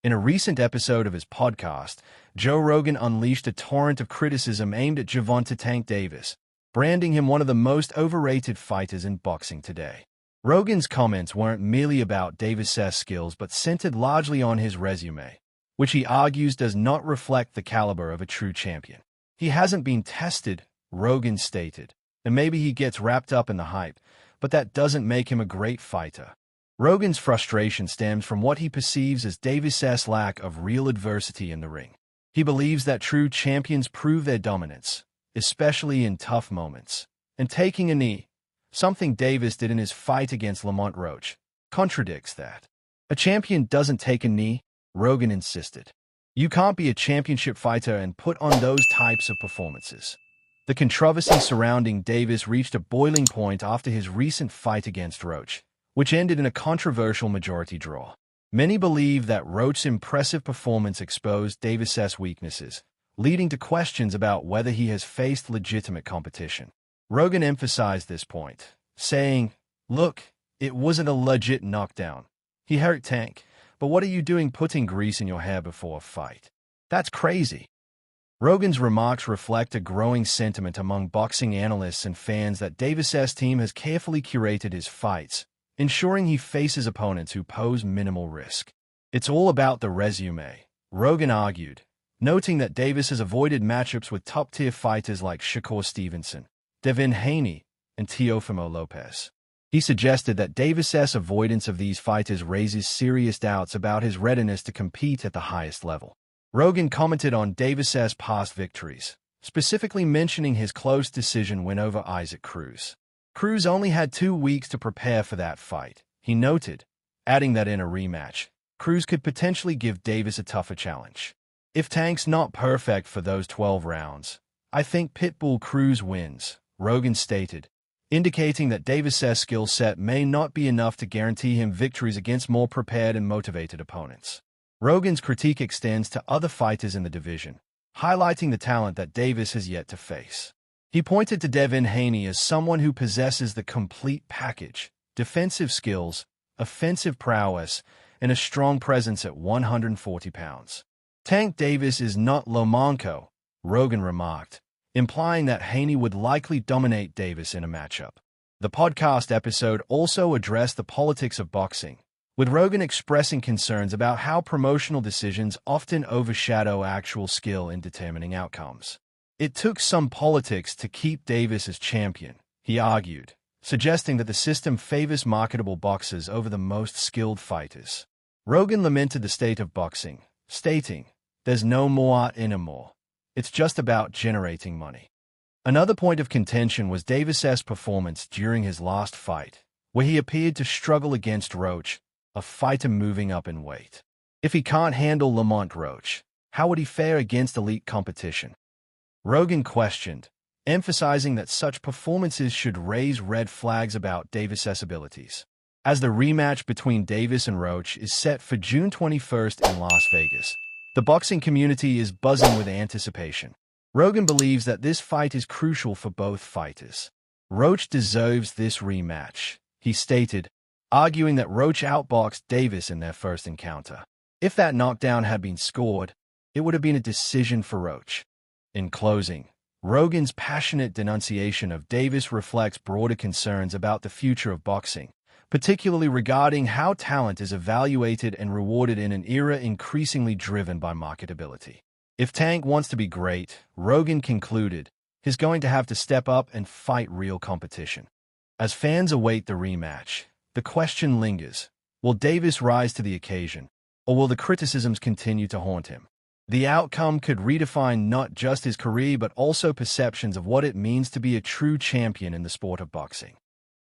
In a recent episode of his podcast, Joe Rogan unleashed a torrent of criticism aimed at Gervonta Tank Davis, branding him one of the most overrated fighters in boxing today. Rogan's comments weren't merely about Davis' skills but centered largely on his resume, which he argues does not reflect the caliber of a true champion. He hasn't been tested, Rogan stated, and maybe he gets wrapped up in the hype, but that doesn't make him a great fighter. Rogan's frustration stems from what he perceives as Davis' lack of real adversity in the ring. He believes that true champions prove their dominance, especially in tough moments, and taking a knee, something Davis did in his fight against Lamont Roach, contradicts that. A champion doesn't take a knee, Rogan insisted. You can't be a championship fighter and put on those types of performances. The controversy surrounding Davis reached a boiling point after his recent fight against Roach, which ended in a controversial majority draw. Many believe that Roach's impressive performance exposed Davis' weaknesses, leading to questions about whether he has faced legitimate competition. Rogan emphasized this point, saying, "Look, it wasn't a legit knockdown. He hurt Tank, but what are you doing putting grease in your hair before a fight? That's crazy." Rogan's remarks reflect a growing sentiment among boxing analysts and fans that Davis' team has carefully curated his fights, ensuring he faces opponents who pose minimal risk. It's all about the resume, Rogan argued, noting that Davis has avoided matchups with top-tier fighters like Shakur Stevenson, Devin Haney, and Teofimo Lopez. He suggested that Davis' avoidance of these fighters raises serious doubts about his readiness to compete at the highest level. Rogan commented on Davis' past victories, specifically mentioning his close decision win over Isaac Cruz. Cruz only had 2 weeks to prepare for that fight, he noted, adding that in a rematch, Cruz could potentially give Davis a tougher challenge. If Tank's not perfect for those 12 rounds, I think Pitbull Cruz wins, Rogan stated, indicating that Davis' skill set may not be enough to guarantee him victories against more prepared and motivated opponents. Rogan's critique extends to other fighters in the division, highlighting the talent that Davis has yet to face. He pointed to Devin Haney as someone who possesses the complete package: defensive skills, offensive prowess, and a strong presence at 140 pounds. Tank Davis is not Lomachenko, Rogan remarked, implying that Haney would likely dominate Davis in a matchup. The podcast episode also addressed the politics of boxing, with Rogan expressing concerns about how promotional decisions often overshadow actual skill in determining outcomes. It took some politics to keep Davis as champion, he argued, suggesting that the system favors marketable boxers over the most skilled fighters. Rogan lamented the state of boxing, stating, "There's no more art anymore. It's just about generating money." Another point of contention was Davis' performance during his last fight, where he appeared to struggle against Roach, a fighter moving up in weight. If he can't handle Lamont Roach, how would he fare against elite competition? Rogan questioned, emphasizing that such performances should raise red flags about Davis' abilities. As the rematch between Davis and Roach is set for June 21st in Las Vegas, the boxing community is buzzing with anticipation. Rogan believes that this fight is crucial for both fighters. Roach deserves this rematch, he stated, arguing that Roach outboxed Davis in their first encounter. If that knockdown had been scored, it would have been a decision for Roach. In closing, Rogan's passionate denunciation of Davis reflects broader concerns about the future of boxing, particularly regarding how talent is evaluated and rewarded in an era increasingly driven by marketability. If Tank wants to be great, Rogan concluded, he's going to have to step up and fight real competition. As fans await the rematch, the question lingers: will Davis rise to the occasion, or will the criticisms continue to haunt him? The outcome could redefine not just his career but also perceptions of what it means to be a true champion in the sport of boxing.